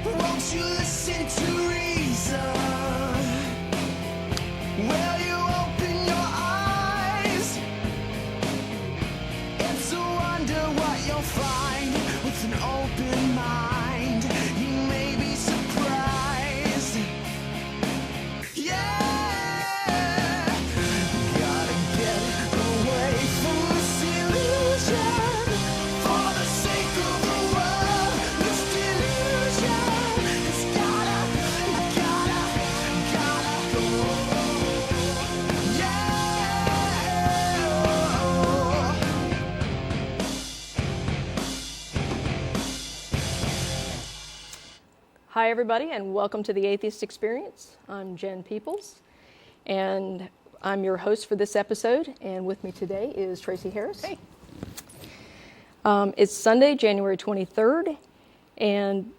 Won't you listen to reason? Will you open your eyes? It's a wonder what you'll find with an open mind. You may be surprised. Yeah, gotta get away from this illusion for the sake of the world. This delusion has gotta go. Hi, everybody, and welcome to the Atheist Experience. I'm Jen Peeples, and I'm your host for this episode, and with me today is Tracie Harris. Hey. It's Sunday, January 23rd, and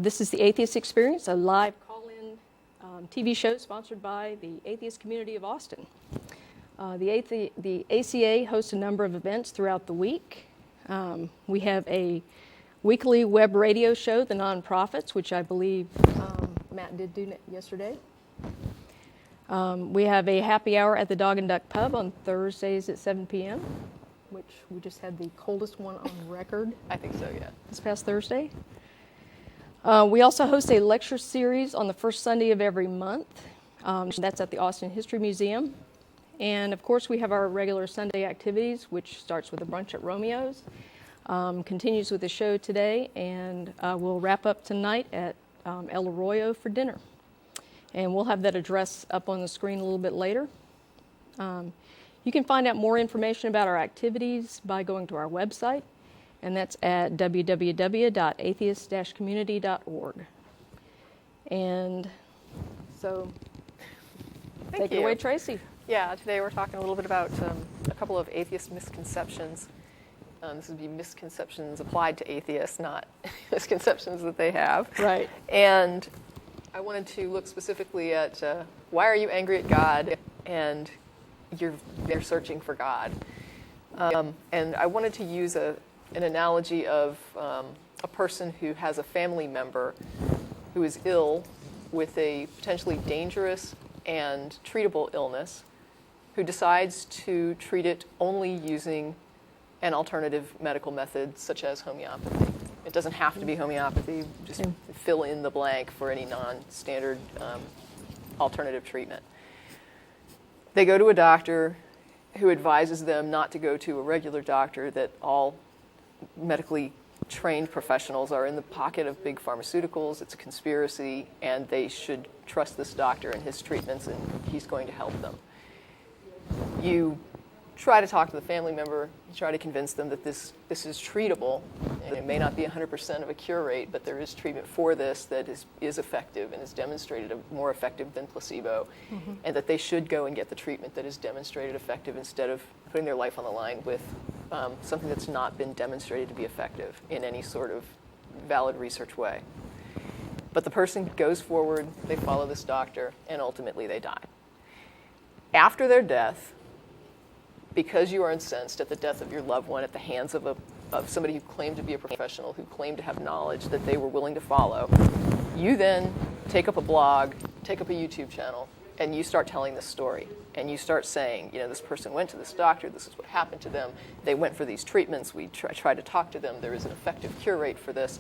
this is the Atheist Experience, a live call-in TV show sponsored by the atheist community of Austin. The ACA hosts a number of events throughout the week. We have a weekly web radio show, The Nonprofits, which I believe Matt did do yesterday. We have a happy hour at the Dog and Duck Pub on Thursdays at 7 p.m., which we just had the coldest one on record. I think so, yeah. This past Thursday. We also host a lecture series on the first Sunday of every month. That's at the Austin History Museum. And of course, we have our regular Sunday activities, which starts with a brunch at Romeo's. Continues with the show today, and we'll wrap up tonight at El Arroyo for dinner. And we'll have that address up on the screen a little bit later. You can find out more information about our activities by going to our website, and that's at www.atheist-community.org. And so, take it away, Tracie. Yeah, today we're talking a little bit about a couple of atheist misconceptions. This would be misconceptions applied to atheists, not misconceptions that they have. Right. And I wanted to look specifically at why are you angry at God and they're searching for God. And I wanted to use an analogy of a person who has a family member who is ill with a potentially dangerous and treatable illness, who decides to treat it only using an alternative medical method such as homeopathy. It doesn't have to be homeopathy, just fill in the blank for any non-standard alternative treatment. They go to a doctor who advises them not to go to a regular doctor, that all medically trained professionals are in the pocket of big pharmaceuticals, it's a conspiracy, and they should trust this doctor and his treatments, and he's going to help them. You try to talk to the family member, you try to convince them that this is treatable, and it may not be 100% of a cure rate, but there is treatment for this that is effective and is demonstrated more effective than placebo, and that they should go and get the treatment that is demonstrated effective instead of putting their life on the line with something that's not been demonstrated to be effective in any sort of valid research way. But the person goes forward, they follow this doctor, and ultimately they die. After their death, because you are incensed at the death of your loved one at the hands of somebody who claimed to be a professional, who claimed to have knowledge that they were willing to follow, you then take up a blog, take up a YouTube channel, and you start telling this story. And you start saying, this person went to this doctor, this is what happened to them, they went for these treatments, we tried to talk to them, there is an effective cure rate for this.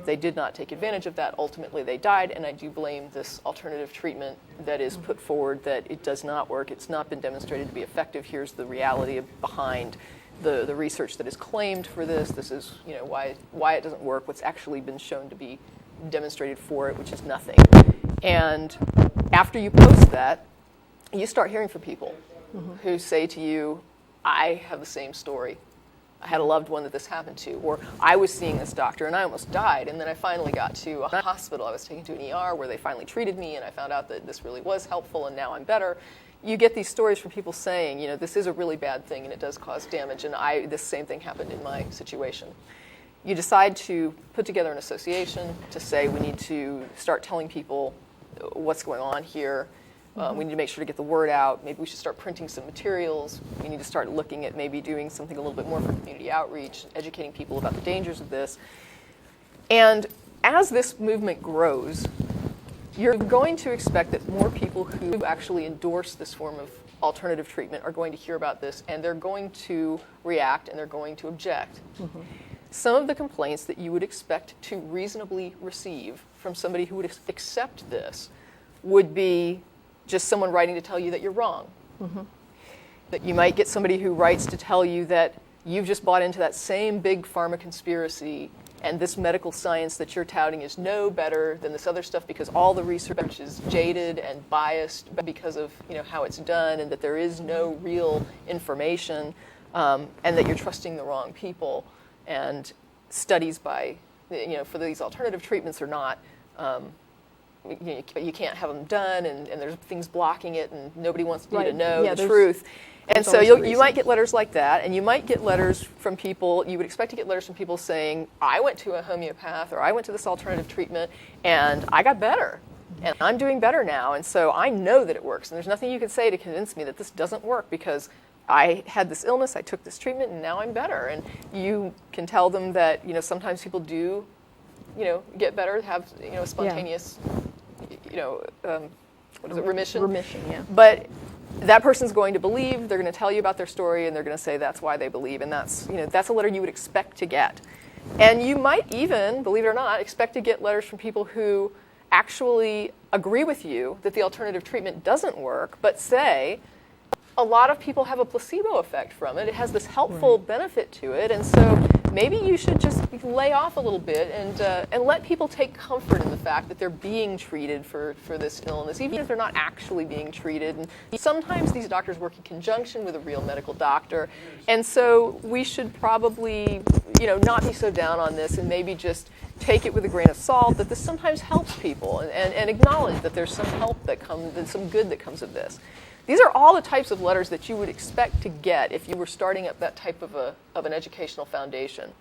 They did not take advantage of that, ultimately they died, and I do blame this alternative treatment that is put forward that it does not work, it's not been demonstrated to be effective, here's the reality behind the research that is claimed for this, this is why it doesn't work, what's actually been shown to be demonstrated for it, which is nothing. And after you post that, you start hearing from people who say to you, I have the same story. I had a loved one that this happened to, or I was seeing this doctor and I almost died, and then I finally got to a hospital. I was taken to an ER where they finally treated me, and I found out that this really was helpful, and now I'm better. You get these stories from people saying, this is a really bad thing and it does cause damage, and this same thing happened in my situation. You decide to put together an association to say we need to start telling people what's going on here. We need to make sure to get the word out. Maybe we should start printing some materials. We need to start looking at maybe doing something a little bit more for community outreach, educating people about the dangers of this. And as this movement grows, you're going to expect that more people who actually endorse this form of alternative treatment are going to hear about this, and they're going to react and they're going to object. Some of the complaints that you would expect to reasonably receive from somebody who would accept this would be just someone writing to tell you that you're wrong. That you might get somebody who writes to tell you that you've just bought into that same big pharma conspiracy, and this medical science that you're touting is no better than this other stuff because all the research is jaded and biased because of how it's done, and that there is no real information, and that you're trusting the wrong people, and studies by for these alternative treatments are not you can't have them done, and there's things blocking it, and nobody wants you to know the truth. And so you might get letters like that, and you might get letters from people, you would expect to get letters from people saying, I went to a homeopath, or I went to this alternative treatment, and I got better, and I'm doing better now, and so I know that it works, and there's nothing you can say to convince me that this doesn't work, because I had this illness, I took this treatment, and now I'm better. And you can tell them that sometimes people do get better, have a spontaneous remission. Remission, yeah. But that person's going to believe, they're going to tell you about their story, and they're going to say that's why they believe, and that's a letter you would expect to get. And you might even, believe it or not, expect to get letters from people who actually agree with you that the alternative treatment doesn't work, but say a lot of people have a placebo effect from it. It has this helpful benefit to it, and so maybe you should just lay off a little bit and let people take comfort in the fact that they're being treated for this illness, even if they're not actually being treated. And sometimes these doctors work in conjunction with a real medical doctor, and so we should probably not be so down on this, and maybe just take it with a grain of salt that this sometimes helps people, and acknowledge that there's some help that comes and some good that comes of this. These are all the types of letters that you would expect to get if you were starting up that type of an educational foundation.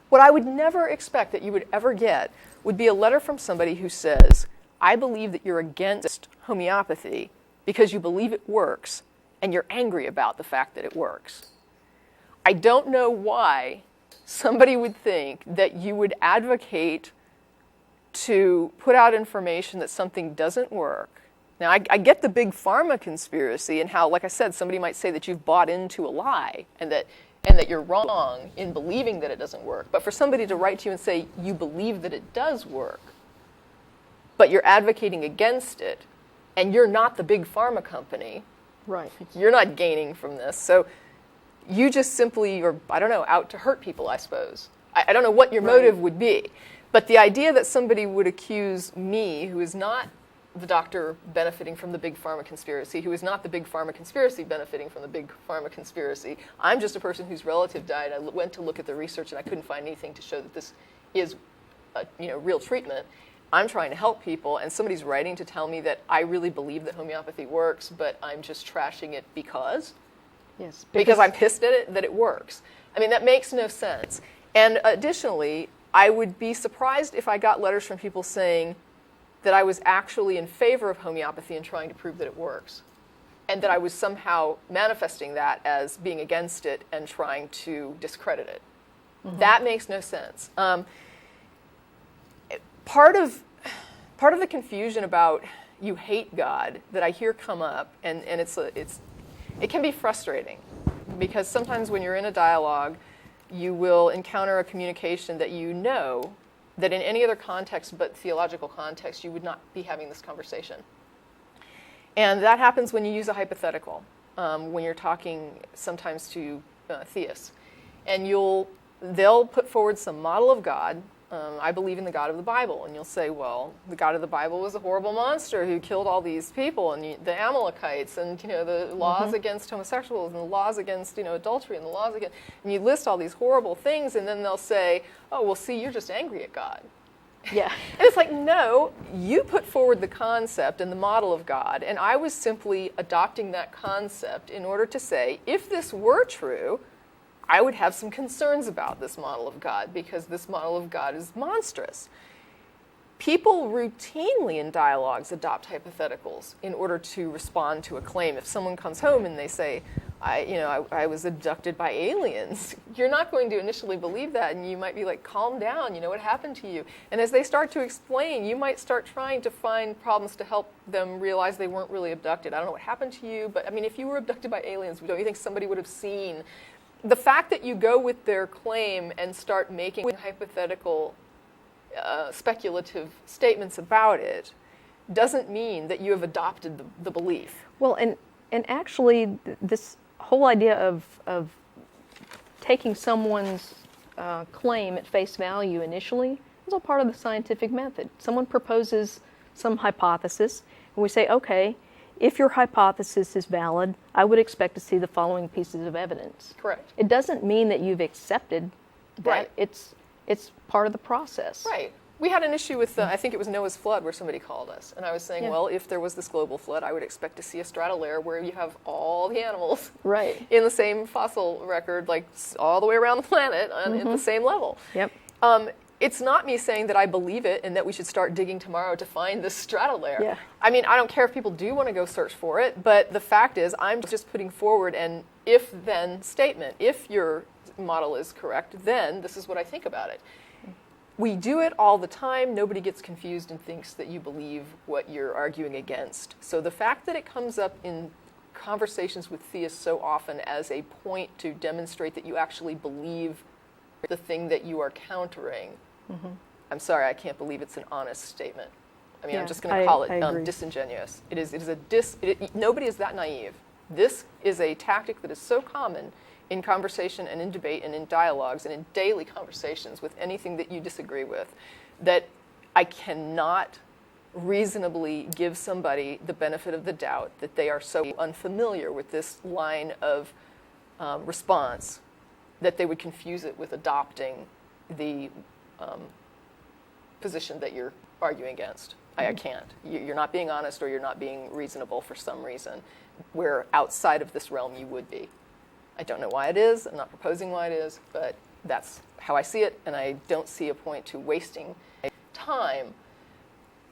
What I would never expect that you would ever get would be a letter from somebody who says, I believe that you're against homeopathy because you believe it works, and you're angry about the fact that it works. I don't know why somebody would think that you would advocate to put out information that something doesn't work. Now, I get the big pharma conspiracy and how, like I said, somebody might say that you've bought into a lie and that you're wrong in believing that it doesn't work. But for somebody to write to you and say you believe that it does work, but you're advocating against it, and you're not the big pharma company, Right. you're not gaining from this. So you just simply are, I don't know, out to hurt people, I suppose. I don't know what your motive would be. But the idea that somebody would accuse me, who is not the doctor benefiting from the big pharma conspiracy, who is not the big pharma conspiracy benefiting from the big pharma conspiracy. I'm just a person whose relative died. I went to look at the research and I couldn't find anything to show that this is real treatment. I'm trying to help people, and somebody's writing to tell me that I really believe that homeopathy works, but I'm just trashing it because? Yes. Because I'm pissed at it that it works. I mean, that makes no sense. And additionally, I would be surprised if I got letters from people saying that I was actually in favor of homeopathy and trying to prove that it works, and that I was somehow manifesting that as being against it and trying to discredit it. Mm-hmm. That makes no sense. Part of the confusion about you hate God that I hear come up, and it can be frustrating, because sometimes when you're in a dialogue, you will encounter a communication that you know that in any other context but theological context, you would not be having this conversation. And that happens when you use a hypothetical, when you're talking sometimes to theists. And they'll put forward some model of God. I believe in the God of the Bible. And you'll say, well, the God of the Bible was a horrible monster who killed all these people, and the Amalekites, and the laws against homosexuals, and the laws against adultery, and the laws against, and you list all these horrible things, and then they'll say, oh, well, see, you're just angry at God. Yeah. And it's like, no, you put forward the concept and the model of God, and I was simply adopting that concept in order to say, if this were true, I would have some concerns about this model of God, because this model of God is monstrous. People routinely in dialogues adopt hypotheticals in order to respond to a claim. If someone comes home and they say, I was abducted by aliens. You're not going to initially believe that, and you might be like, calm down, what happened to you? And as they start to explain, you might start trying to find problems to help them realize they weren't really abducted. I don't know what happened to you, but if you were abducted by aliens, don't you think somebody would have seen? The fact that you go with their claim and start making hypothetical, speculative statements about it doesn't mean that you have adopted the belief. Well, and actually, this whole idea of taking someone's claim at face value initially is all part of the scientific method. Someone proposes some hypothesis, and we say, okay, if your hypothesis is valid, I would expect to see the following pieces of evidence. Correct. It doesn't mean that you've accepted that. Right. It's part of the process. Right. We had an issue with, I think it was Noah's flood, where somebody called us. And I was saying, well, if there was this global flood, I would expect to see a stratolayer where you have all the animals right. in the same fossil record, like all the way around the planet at the same level. Yep. It's not me saying that I believe it and that we should start digging tomorrow to find this stratolayer. Yeah. I don't care if people do want to go search for it, but the fact is I'm just putting forward an if-then statement. If your model is correct, then this is what I think about it. We do it all the time. Nobody gets confused and thinks that you believe what you're arguing against. So the fact that it comes up in conversations with theists so often as a point to demonstrate that you actually believe the thing that you are countering, I'm sorry, I can't believe it's an honest statement. I'm just going to call it disingenuous. Nobody is that naive. This is a tactic that is so common in conversation and in debate and in dialogues and in daily conversations with anything that you disagree with, that I cannot reasonably give somebody the benefit of the doubt that they are so unfamiliar with this line of response that they would confuse it with adopting the position that you're arguing against. I can't. You're not being honest, or you're not being reasonable for some reason, where outside of this realm you would be. I don't know why it is. I'm not proposing why it is, but that's how I see it, and I don't see a point to wasting time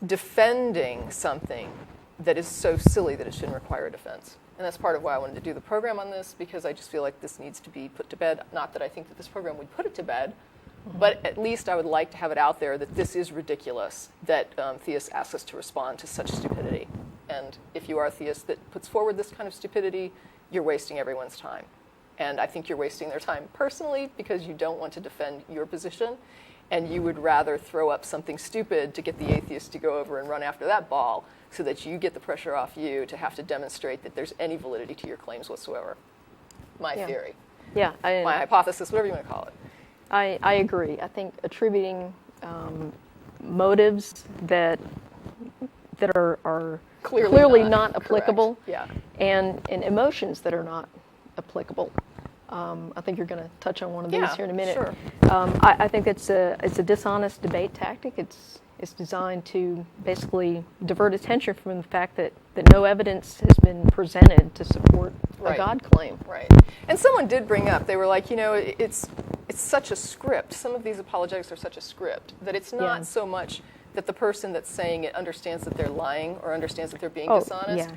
defending something that is so silly that it shouldn't require a defense. And that's part of why I wanted to do the program on this, because I just feel like this needs to be put to bed. Not that I think that this program would put it to bed, but at least I would like to have it out there that this is ridiculous, that theists ask us to respond to such stupidity. And if you are a theist that puts forward this kind of stupidity, you're wasting everyone's time. And I think you're wasting their time personally because you don't want to defend your position, and you would rather throw up something stupid to get the atheist to go over and run after that ball so that you get the pressure off you to have to demonstrate that there's any validity to your claims whatsoever. My theory. Yeah. My hypothesis, whatever you want to call it. I agree. I think attributing motives that are clearly not applicable, and emotions that are not applicable. I think you're going to touch on one of these here in a minute. Sure. I think it's a dishonest debate tactic. It's designed to basically divert attention from the fact that no evidence has been presented to support a God claim. Right. And someone did bring up, they were like, it's such a script. Some of these apologetics are such a script that it's not so much that the person that's saying it understands that they're lying or understands that they're being dishonest. Yeah.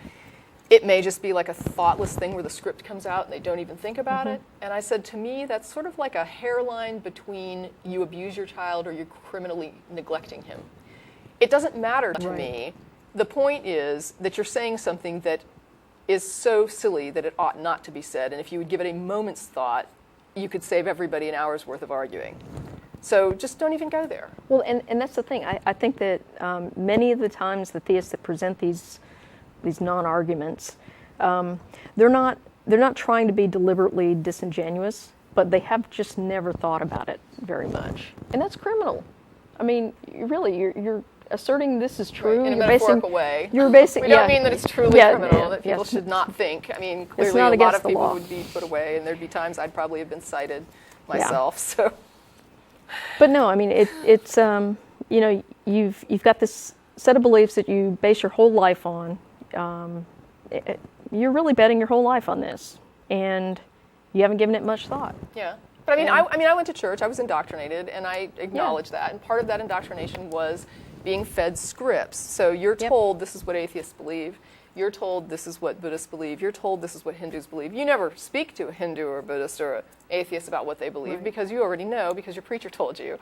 It may just be like a thoughtless thing where the script comes out and they don't even think about it. And I said, to me, that's sort of like a hairline between you abuse your child or you're criminally neglecting him. It doesn't matter to me. The point is that you're saying something that is so silly that it ought not to be said. And if you would give it a moment's thought, you could save everybody an hour's worth of arguing. So just don't even go there. Well, and that's the thing. I think that many of the times the theists that present these non-arguments, they're not trying to be deliberately disingenuous, but they have just never thought about it very much, and that's criminal. I mean, you're asserting this is true in a metaphorical way. You're basing. We don't mean that it's truly criminal, that people should not think. I mean, clearly a lot of people would be put away, and there'd be times I'd probably have been cited myself. So. But no, I mean it's you've got this set of beliefs that you base your whole life on. You're really betting your whole life on this, and you haven't given it much thought. Yeah, but I went to church. I was indoctrinated, and I acknowledge that. And part of that indoctrination was being fed scripts. So you're told this is what atheists believe, You're told this is what Buddhists believe. You're told this is what Hindus believe. You never speak to a Hindu or a Buddhist or an atheist about what they believe because you already know because your preacher told you.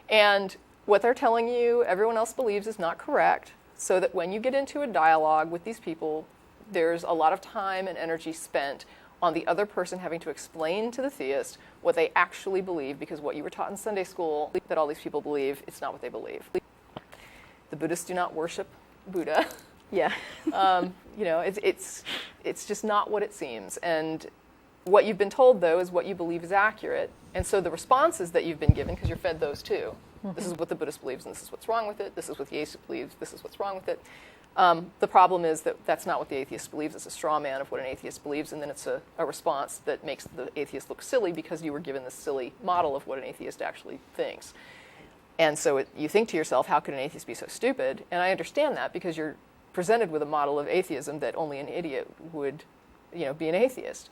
And what they're telling you, everyone else believes is not correct, so that when you get into a dialogue with these people, there's a lot of time and energy spent on the other person having to explain to the theist what they actually believe, because what you were taught in Sunday school that all these people believe, it's not what they believe. The Buddhists do not worship Buddha. Yeah. It's just not what it seems. And what you've been told, though, is what you believe is accurate. And so the responses that you've been given, because you're fed those too. Mm-hmm. This is what the Buddhist believes, and this is what's wrong with it. This is what the atheist believes. This is what's wrong with it. The problem is that that's not what the atheist believes. It's a straw man of what an atheist believes, and then it's a response that makes the atheist look silly because you were given this silly model of what an atheist actually thinks. And so you think to yourself, how could an atheist be so stupid? And I understand that because you're presented with a model of atheism that only an idiot would, be an atheist.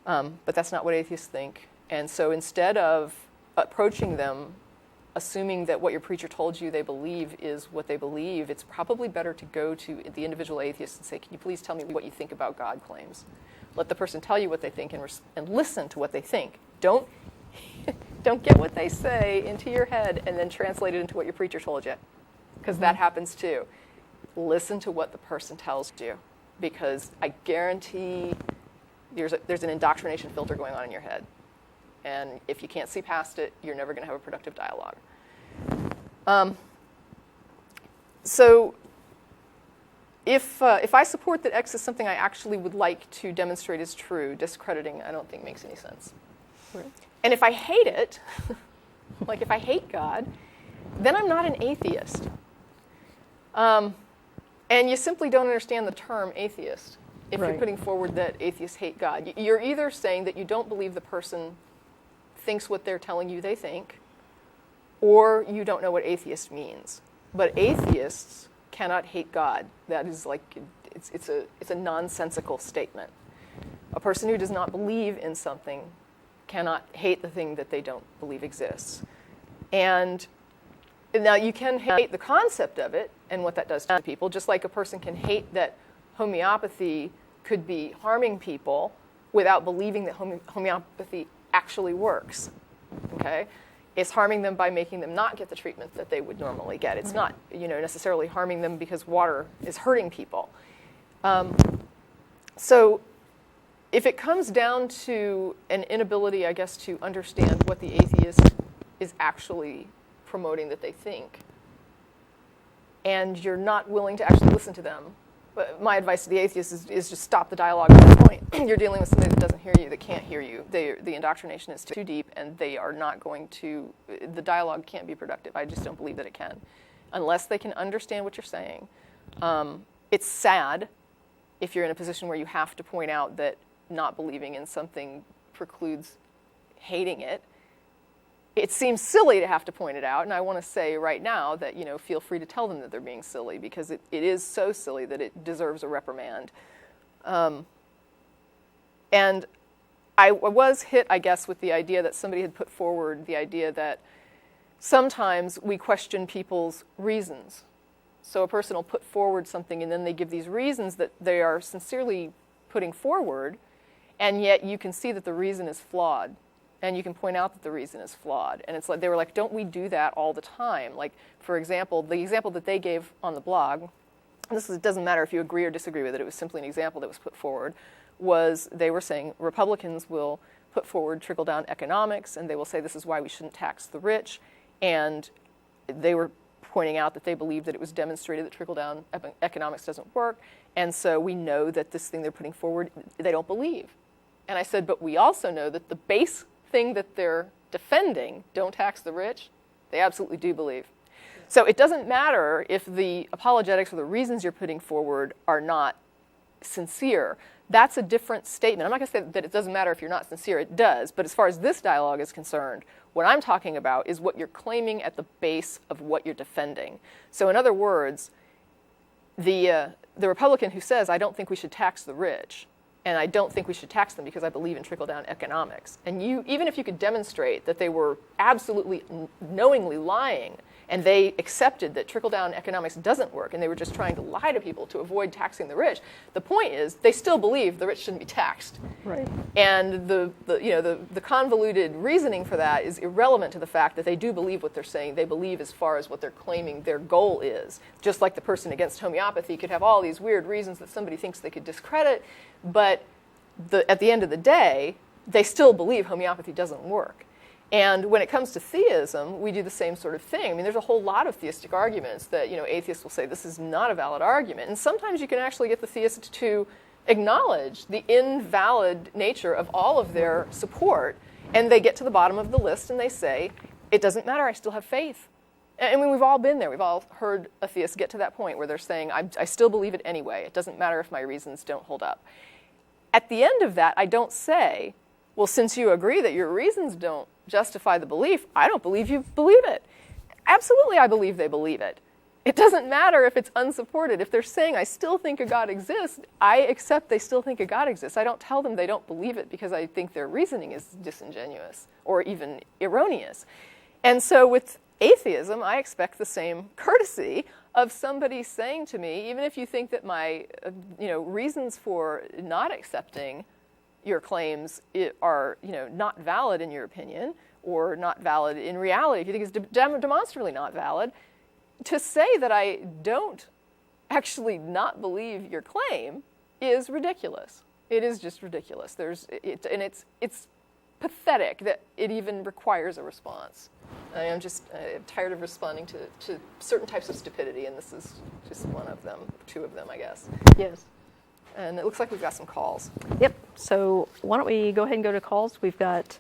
But that's not what atheists think. And so instead of approaching them assuming that what your preacher told you they believe is what they believe, it's probably better to go to the individual atheist and say, can you please tell me what you think about God claims? Let the person tell you what they think and listen to what they think. Don't get what they say into your head and then translate it into what your preacher told you, because that happens too. Listen to what the person tells you, because I guarantee there's an indoctrination filter going on in your head. And if you can't see past it, you're never going to have a productive dialogue. So if I support that X is something I actually would like to demonstrate is true, discrediting I don't think makes any sense. Right. And if I hate it, like if I hate God, then I'm not an atheist. And you simply don't understand the term atheist if you're putting forward that atheists hate God. You're either saying that you don't believe the person thinks what they're telling you they think, or you don't know what atheist means. But atheists cannot hate God. That is it's a nonsensical statement. A person who does not believe in something cannot hate the thing that they don't believe exists. And now you can hate the concept of it and what that does to people, just like a person can hate that homeopathy could be harming people without believing that homeopathy actually works. Okay? It's harming them by making them not get the treatment that they would normally get. It's not, necessarily harming them because water is hurting people. So if it comes down to an inability, I guess, to understand what the atheist is actually promoting that they think, and you're not willing to actually listen to them, but my advice to the atheist is just stop the dialogue at that point. You're dealing with somebody that doesn't hear you, that can't hear you. The indoctrination is too deep, and they are not going to, the dialogue can't be productive. I just don't believe that it can, unless they can understand what you're saying. It's sad if you're in a position where you have to point out that not believing in something precludes hating it. It seems silly to have to point it out, and I want to say right now that, feel free to tell them that they're being silly, because it is so silly that it deserves a reprimand. And I was hit, I guess, with the idea that somebody had put forward the idea that sometimes we question people's reasons. So a person will put forward something, and then they give these reasons that they are sincerely putting forward, and yet you can see that the reason is flawed. And you can point out that the reason is flawed. And it's like, they were like, don't we do that all the time? Like, for example, the example that they gave on the blog, it doesn't matter if you agree or disagree with it, it was simply an example that was put forward, was they were saying Republicans will put forward trickle-down economics, and they will say this is why we shouldn't tax the rich. And they were pointing out that they believe that it was demonstrated that trickle-down economics doesn't work, and so we know that this thing they're putting forward, they don't believe. And I said, but we also know that the base thing that they're defending, don't tax the rich, they absolutely do believe. So it doesn't matter if the apologetics or the reasons you're putting forward are not sincere. That's a different statement. I'm not going to say that it doesn't matter if you're not sincere. It does. But as far as this dialogue is concerned, what I'm talking about is what you're claiming at the base of what you're defending. So in other words, the Republican who says, I don't think we should tax the rich, and I don't think we should tax them because I believe in trickle-down economics. And even if you could demonstrate that they were absolutely knowingly lying and they accepted that trickle-down economics doesn't work, and they were just trying to lie to people to avoid taxing the rich. The point is, they still believe the rich shouldn't be taxed. Right. And the convoluted reasoning for that is irrelevant to the fact that they do believe what they're saying. They believe as far as what they're claiming their goal is. Just like the person against homeopathy could have all these weird reasons that somebody thinks they could discredit, but at the end of the day, they still believe homeopathy doesn't work. And when it comes to theism, we do the same sort of thing. I mean, there's a whole lot of theistic arguments that, atheists will say this is not a valid argument. And sometimes you can actually get the theist to acknowledge the invalid nature of all of their support, and they get to the bottom of the list and they say, it doesn't matter, I still have faith. I mean, we've all been there. We've all heard a theist get to that point where they're saying, I still believe it anyway. It doesn't matter if my reasons don't hold up. At the end of that, I don't say, well, since you agree that your reasons don't justify the belief, I don't believe you believe it. Absolutely, I believe they believe it. It doesn't matter if it's unsupported. If they're saying, I still think a God exists, I accept they still think a God exists. I don't tell them they don't believe it because I think their reasoning is disingenuous or even erroneous. And so with atheism, I expect the same courtesy of somebody saying to me, even if you think that my reasons for not accepting your claims are not valid in your opinion, or not valid in reality, if you think it's demonstrably not valid, to say that I don't actually not believe your claim is ridiculous. It is just ridiculous. It's pathetic that it even requires a response. I'm just tired of responding to certain types of stupidity, and this is just one of them, two of them, I guess. Yes. And it looks like we've got some calls. Yep. So why don't we go ahead and go to calls? We've got,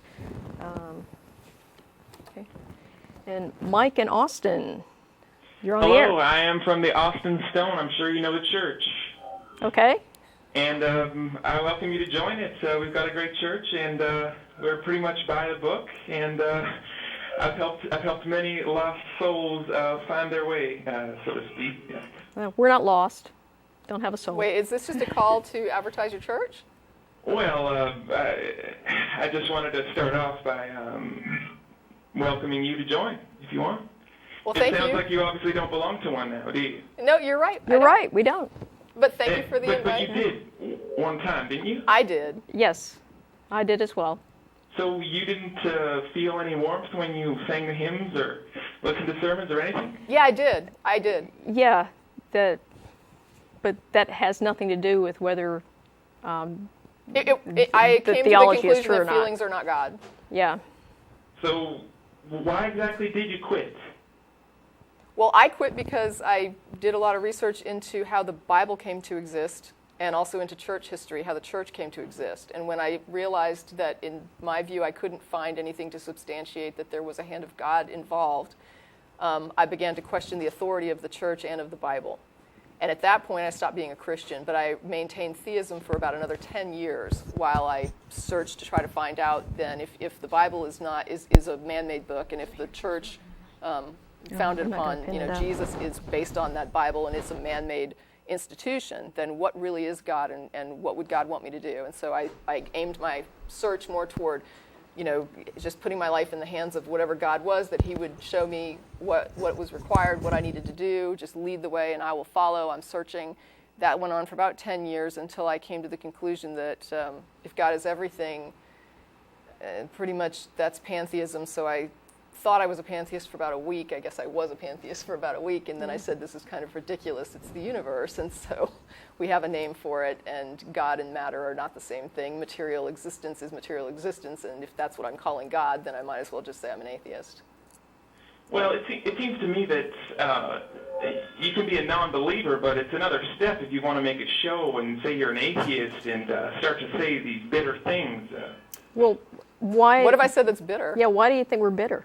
and Mike and Austin. You're on the air. Hello, I am from the Austin Stone. I'm sure you know the church. Okay. And I welcome you to join it. We've got a great church, and we're pretty much by the book. And I've helped many lost souls find their way, so to speak. Yeah. We're not lost. Don't have a soul. Wait, is this just a call to advertise your church? Well, I just wanted to start off by welcoming you to join, if you want. Well, thank you. It sounds like you obviously don't belong to one now, do you? No, you're right. You're right. We don't. But thank you for the invite. But you did one time, didn't you? I did. Yes, I did as well. So you didn't feel any warmth when you sang the hymns or listened to sermons or anything? Yeah, I did. Yeah, but that has nothing to do with whether I the came to the theology is conclusion true or that not. feelings are not God. Yeah. So why exactly did you quit? Well, I quit because I did a lot of research into how the Bible came to exist and also into church history, how the church came to exist. And when I realized that, in my view, I couldn't find anything to substantiate that there was a hand of God involved, I began to question the authority of the church and of the Bible. And at that point, I stopped being a Christian, but I maintained theism for about another 10 years while I searched to try to find out then if the Bible is a man-made book, and if the church founded upon Jesus is based on that Bible and it's a man-made institution, then what really is God, and what would God want me to do? And so I aimed my search more toward just putting my life in the hands of whatever God was, that he would show me what was required, what I needed to do, just lead the way and I will follow. I'm searching. That went on for about 10 years until I came to the conclusion that if God is everything, pretty much that's pantheism. So I thought I was a pantheist for about a week. I guess I was a pantheist for about a week, and then I said, this is kind of ridiculous. It's the universe, and so we have a name for it, and God and matter are not the same thing. Material existence is material existence, and if that's what I'm calling God, then I might as well just say I'm an atheist. Well, it seems to me that you can be a non-believer, but it's another step if you want to make a show and say you're an atheist and start to say these bitter things. Well, why? What have I said that's bitter? Yeah, why do you think we're bitter?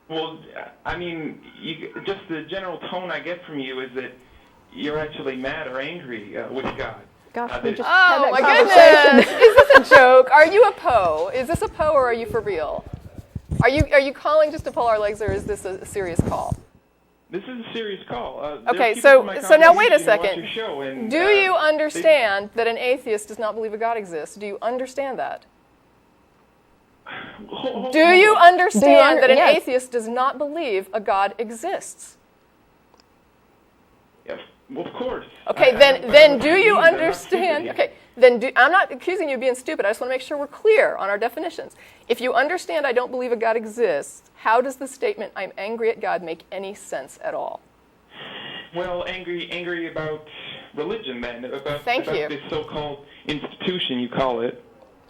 Well, I mean, just the general tone I get from you is that you're actually mad or angry with God. Gosh, we just had that my conversation. goodness! Is this a joke? Are you a Poe? Is this a Poe, or are you for real? Are you calling just to pull our legs, or is this a serious call? This is a serious call. Okay, so now wait a Watch second. your show and, Do you understand that an atheist does not believe a God exists? Do you understand that? Do you understand that an yes. atheist does not believe a God exists? Yes, well, of course. Okay, then do you understand? Okay, I'm not accusing you of being stupid. I just want to make sure we're clear on our definitions. If you understand I don't believe a God exists, how does the statement "I'm angry at God" make any sense at all? Well, angry about religion, then, about you. this so-called institution you call it.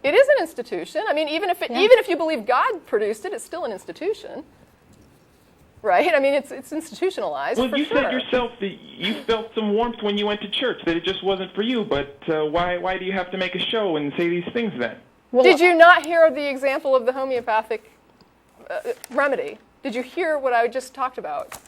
It is an institution. I mean, even if you believe God produced it, it's still an institution, right? I mean, it's institutionalized. Well, for you sure. said yourself that you felt some warmth when you went to church, that it just wasn't for you. But why do you have to make a show and say these things then? Well, did you not hear the example of the homeopathic remedy? Did you hear what I just talked about?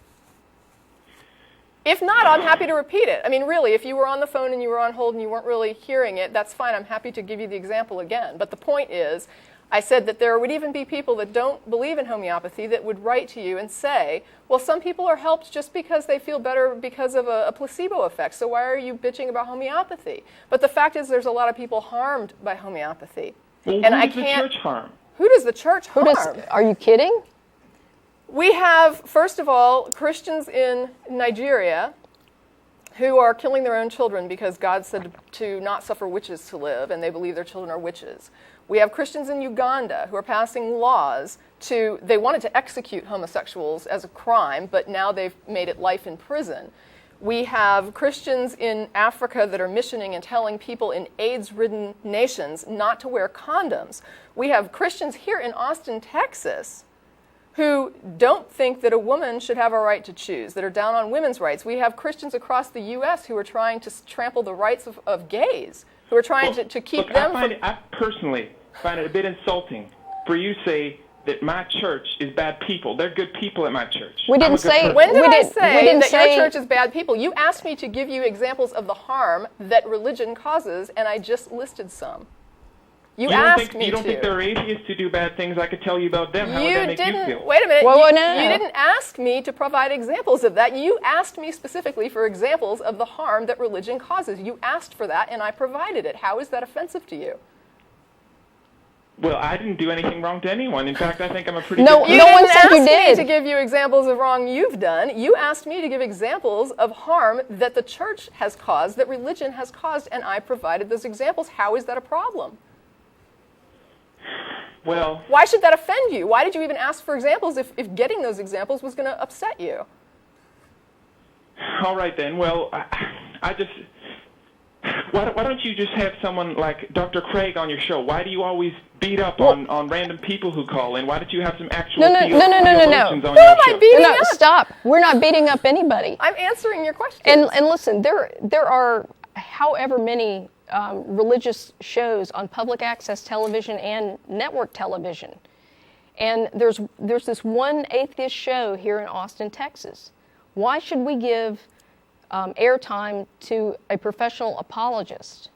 If not, I'm happy to repeat it. I mean, really, if you were on the phone and you were on hold and you weren't really hearing it, that's fine. I'm happy to give you the example again. But the point is, I said that there would even be people that don't believe in homeopathy that would write to you and say, well, some people are helped just because they feel better because of a placebo effect, so why are you bitching about homeopathy? But the fact is there's a lot of people harmed by homeopathy. Well, and who does the church harm? Who does the church harm? Are you kidding? We have, first of all, Christians in Nigeria who are killing their own children because God said to not suffer witches to live, and they believe their children are witches. We have Christians in Uganda who are passing laws they wanted to execute homosexuals as a crime, but now they've made it life in prison. We have Christians in Africa that are missioning and telling people in AIDS-ridden nations not to wear condoms. We have Christians here in Austin, Texas, who don't think that a woman should have a right to choose, that are down on women's rights. We have Christians across the U.S. who are trying to trample the rights of gays, who are trying to keep them from... I personally find it a bit insulting for you to say that my church is bad people. They're good people at my church. We didn't say... When did I say that your church is bad people? You asked me to give you examples of the harm that religion causes, and I just listed some. You don't think there are atheists who do bad things? I could tell you about them. How would that make you feel? Wait a minute. No. You didn't ask me to provide examples of that. You asked me specifically for examples of the harm that religion causes. You asked for that, and I provided it. How is that offensive to you? Well, I didn't do anything wrong to anyone. In fact, I think I'm a pretty No, good no one said you You didn't ask me did. to give you examples of wrong you've done. You asked me to give examples of harm that the church has caused, that religion has caused, and I provided those examples. How is that a problem? Well, why should that offend you? Why did you even ask for examples if getting those examples was going to upset you? All right then. Well, I just... Why don't you just have someone like Dr. Craig on your show? Why do you always beat up on random people who call in? Why don't you have some actual theologians on your show? Who am I beating up? Stop. We're not beating up anybody. I'm answering your question. And listen, there are however many religious shows on public access television and network television. And there's this one atheist show here in Austin, Texas. Why should we give airtime to a professional apologist?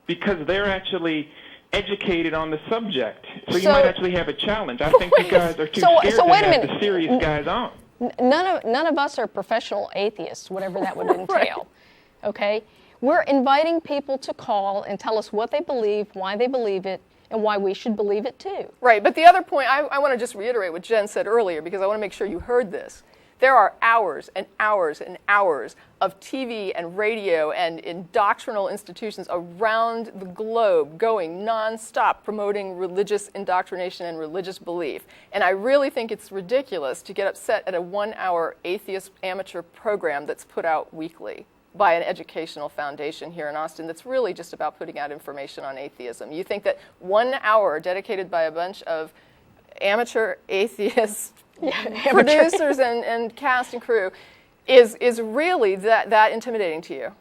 Because they're actually educated on the subject. So you might actually have a challenge. I think you guys are too scared to have the serious guys on. None of us are professional atheists, whatever that would entail. Right. Okay? We're inviting people to call and tell us what they believe, why they believe it, and why we should believe it too. Right, but the other point, I want to just reiterate what Jen said earlier because I want to make sure you heard this. There are hours and hours and hours of TV and radio and indoctrinal institutions around the globe going nonstop promoting religious indoctrination and religious belief. And I really think it's ridiculous to get upset at a 1-hour atheist amateur program that's put out weekly by an educational foundation here in Austin that's really just about putting out information on atheism. You think that 1 hour dedicated by a bunch of amateur atheists producers and cast and crew is really that intimidating to you?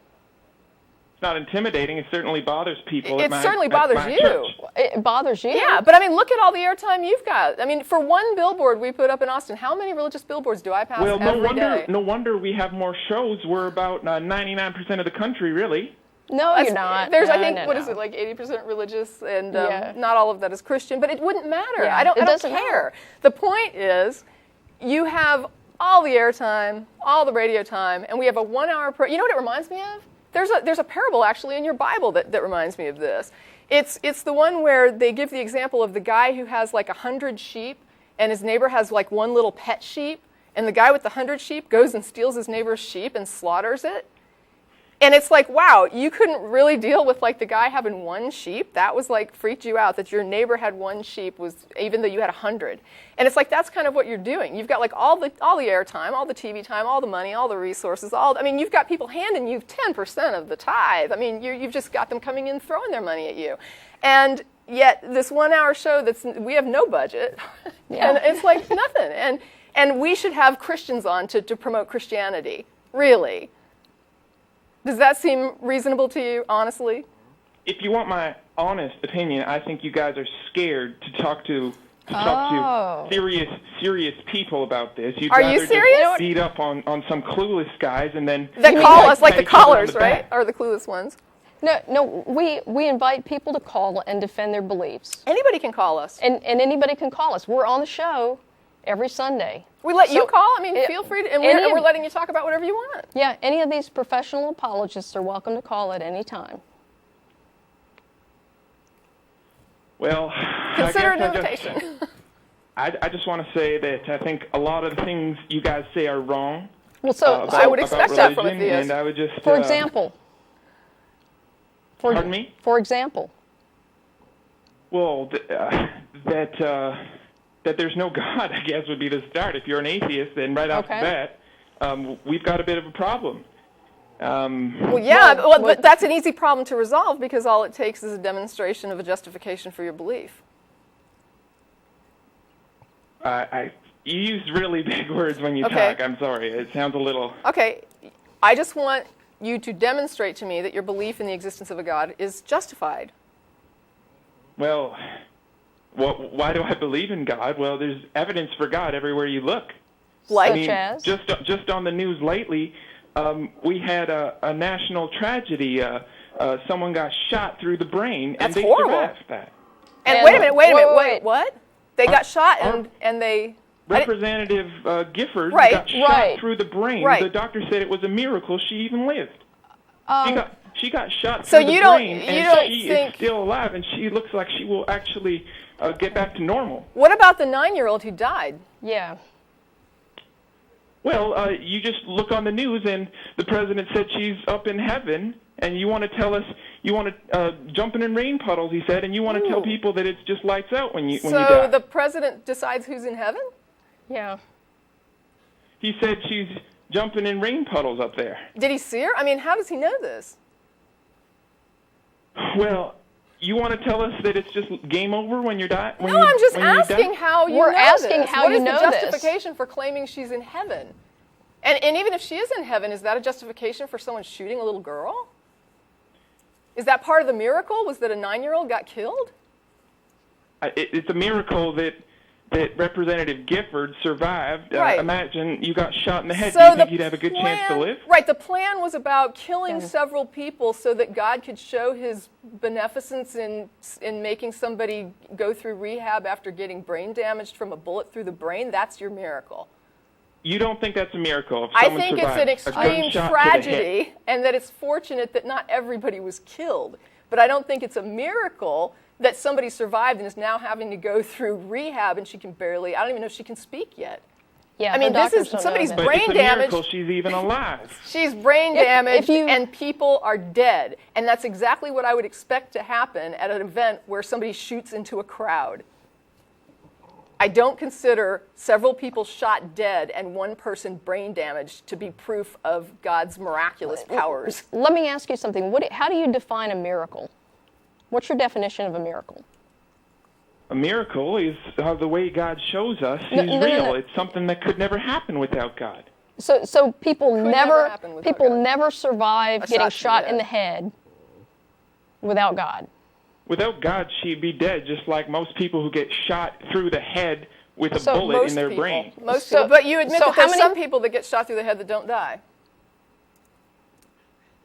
It's not intimidating. It certainly bothers people. It certainly bothers you. Church. It bothers you? Yeah, but I mean, look at all the airtime you've got. I mean, for one billboard we put up in Austin, how many religious billboards do I pass every day? No wonder we have more shows. We're about 99% of the the really. No, you're not. There's, no, I think, no, what no. is it, like 80% religious, and not all of that is Christian, but it wouldn't matter. Yeah, I don't doesn't care. matter. The point is, you have all the airtime, all the radio time, and we have a 1 hour you know what it reminds me of? there's a parable actually in your Bible that reminds me of this. It's the one where they give the example of the guy who has like 100 sheep and his neighbor has like one little pet sheep, and the guy with the 100 sheep goes and steals his neighbor's sheep and slaughters it. And it's like, wow, you couldn't really deal with like the guy having one sheep. That was like freaked you out that your neighbor had one sheep, even though you had 100. And it's like that's kind of what you're doing. You've got like all the airtime, all the TV time, all the money, all the resources. You've got people handing you 10% of the tithe. I mean, you've just got them coming in throwing their money at you, and yet this 1 hour show we have no budget, and it's like nothing. And we should have Christians on to promote Christianity, really. Does that seem reasonable to you, honestly? If you want my honest opinion, I think you guys are scared to talk to serious people about this. Are you serious? Just beat up on some clueless guys and then that call us like the callers, right? Or the clueless ones. No, we invite people to call and defend their beliefs. Anybody can call us. And anybody can call us. We're on the show every Sunday. We let you call. I mean, feel free to, and we're letting you talk about whatever you want. Yeah, any of these professional apologists are welcome to call at any time. Well, consider an invitation. I just want to say that I think a lot of the things you guys say are wrong. Well, so I would expect that from a theist. And I would just, for example. Pardon me? For example. Well, that there's no God, I guess, would be the start. If you're an atheist, then right off the bat, we've got a bit of a problem. But that's an easy problem to resolve because all it takes is a demonstration of a justification for your belief. You use really big words when you talk. I'm sorry. It sounds a little... Okay. I just want you to demonstrate to me that your belief in the existence of a God is justified. Well, why do I believe in God? Well, there's evidence for God everywhere you look. Such as? Just on the news lately, we had a national tragedy. Someone got shot through the brain, and they survived that. And wait a minute, what? They got shot and they... Representative Gifford got shot through the brain. Right. The doctor said it was a miracle she even lived. She got shot so through the brain, and she is still alive, and she looks like she will actually get back to normal. What about the 9-year-old who died? Yeah. Well, you just look on the news, and the president said she's up in heaven, and you want to tell us, you want to jumping in rain puddles, he said, and you want to tell people that it's just lights out when you die. So the president decides who's in heaven? Yeah. He said she's jumping in rain puddles up there. Did he see her? I mean, how does he know this? Well, you want to tell us that it's just game over when you're dying? No, I'm just asking how you know this. We're asking how you know this. What is the justification for claiming she's in heaven? And even if she is in heaven, is that a justification for someone shooting a little girl? Is that part of the miracle? Was that a 9-year-old got killed? It's a miracle that Representative Gifford survived. Right. Imagine you got shot in the head. So do you think you'd have a good chance to live? Right. The plan was about killing several people so that God could show his beneficence in making somebody go through rehab after getting brain damaged from a bullet through the brain. That's your miracle. You don't think that's a miracle? If I think it's an extreme extreme tragedy, and that it's fortunate that not everybody was killed. But I don't think it's a miracle that somebody survived and is now having to go through rehab, and she can barely, I don't even know if she can speak yet. Yeah, I mean, this is somebody's brain damaged. Miracle she's even alive. She's brain damaged, and people are dead. And that's exactly what I would expect to happen at an event where somebody shoots into a crowd. I don't consider several people shot dead and one person brain damaged to be proof of God's miraculous powers. Let me ask you something. How do you define a miracle? What's your definition of a miracle? A miracle is the way God shows us is real. No. It's something that could never happen without God. So people never survive getting shot in the head without God. Without God, she'd be dead, just like most people who get shot through the head with a bullet in their brain. Most people. But you admit that there's some people that get shot through the head that don't die.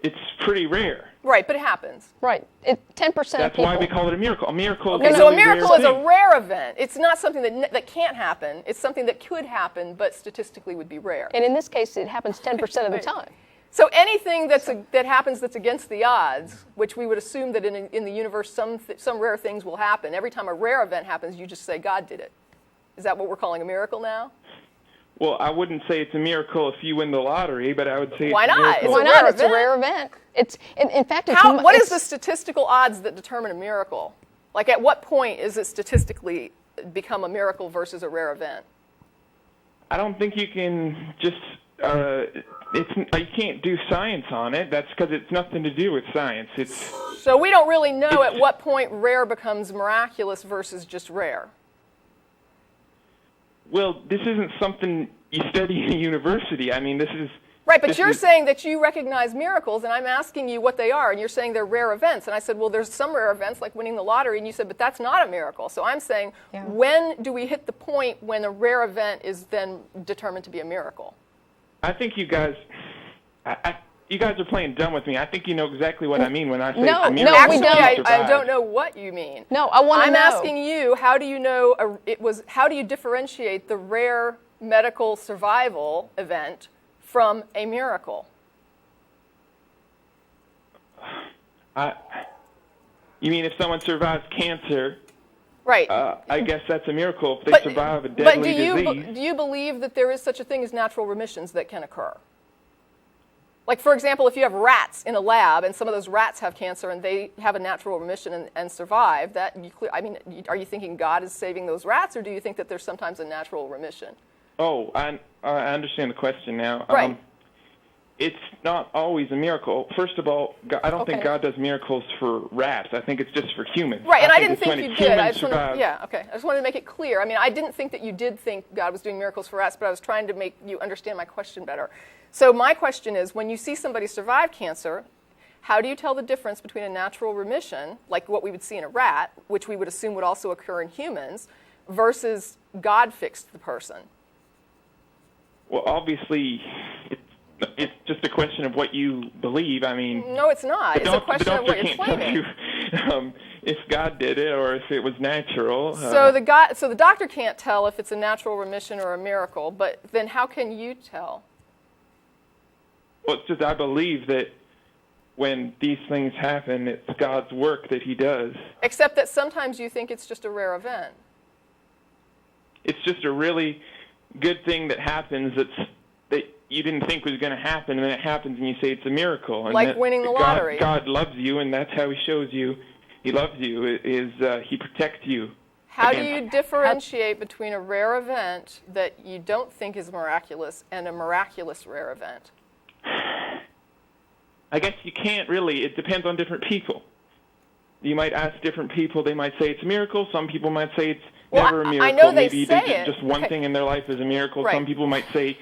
It's pretty rare. Right, but it happens. Right. 10% of people. That's why we call it a miracle. A miracle is so a miracle is a rare event. It's not something that can't happen. It's something that could happen, but statistically would be rare. And in this case, it happens 10% of the time. So anything that happens that's against the odds, which we would assume that in the universe some rare things will happen. Every time a rare event happens, you just say God did it. Is that what we're calling a miracle now? Well, I wouldn't say it's a miracle if you win the lottery, but I would say Why it's a not? miracle. Why not? It's a rare event. It's in fact. What is the statistical odds that determine a miracle? Like, at what point is it statistically become a miracle versus a rare event? I don't think you can just. You can't do science on it. That's because it's nothing to do with science. So we don't really know at what point rare becomes miraculous versus just rare. Well, this isn't something you study in a university. I mean, this is... Right, but you're saying that you recognize miracles, and I'm asking you what they are, and you're saying they're rare events. And I said, well, there's some rare events, like winning the lottery, and you said, but that's not a miracle. So I'm saying, when do we hit the point when a rare event is then determined to be a miracle? I think you guys... you guys are playing dumb with me. I think you know exactly what I mean when I say a miracle. No, actually, I don't know what you mean. No, I want to know. I'm asking you, how do you know how do you differentiate the rare medical survival event from a miracle? You mean if someone survives cancer? Right. I guess that's a miracle if they survive a deadly disease. But do you believe that there is such a thing as natural remissions that can occur? Like, for example, if you have rats in a lab and some of those rats have cancer and they have a natural remission and survive, are you thinking God is saving those rats, or do you think that there's sometimes a natural remission? Oh, I understand the question now. Right. It's not always a miracle. First of all, I don't think God does miracles for rats. I think it's just for humans. Right, and I didn't think you did. I just wanted to make it clear. I mean, I didn't think that you did think God was doing miracles for rats, but I was trying to make you understand my question better. So my question is, when you see somebody survive cancer, how do you tell the difference between a natural remission, like what we would see in a rat, which we would assume would also occur in humans, versus God fixed the person? Well, obviously, it's just a question of what you believe. I mean... No, it's not. It's a question of what you're claiming. The doctor can't tell you if God did it or if it was natural. So the doctor can't tell if it's a natural remission or a miracle, but then how can you tell? Well, it's just I believe that when these things happen, it's God's work that he does. Except that sometimes you think it's just a rare event. It's just a really good thing that happens that you didn't think was going to happen, and then it happens and you say it's a miracle. And like winning the lottery. God loves you, and that's how he shows you he loves you, is he protects you. How do you differentiate between a rare event that you don't think is miraculous and a miraculous rare event? I guess you can't really. It depends on different people. You might ask different people. They might say it's a miracle. Some people might say it's never a miracle. I know they Maybe say they just one thing in their life is a miracle. Right. Some people might say,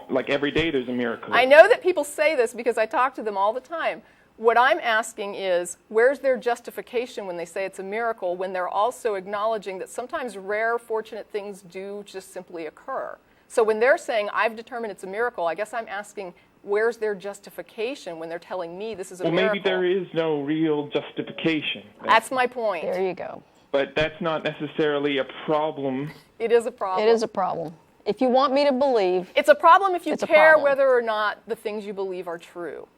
like, every day there's a miracle. I know that people say this because I talk to them all the time. What I'm asking is, where's their justification when they say it's a miracle, when they're also acknowledging that sometimes rare, fortunate things do just simply occur? So when they're saying, I've determined it's a miracle, I guess I'm asking, where's their justification when they're telling me this is a miracle? Well, maybe there is no real justification. That's my point. There you go. But that's not necessarily a problem. It is a problem. It is a problem. If you want me to believe... It's a problem if you care problem. whether or not the things you believe are true.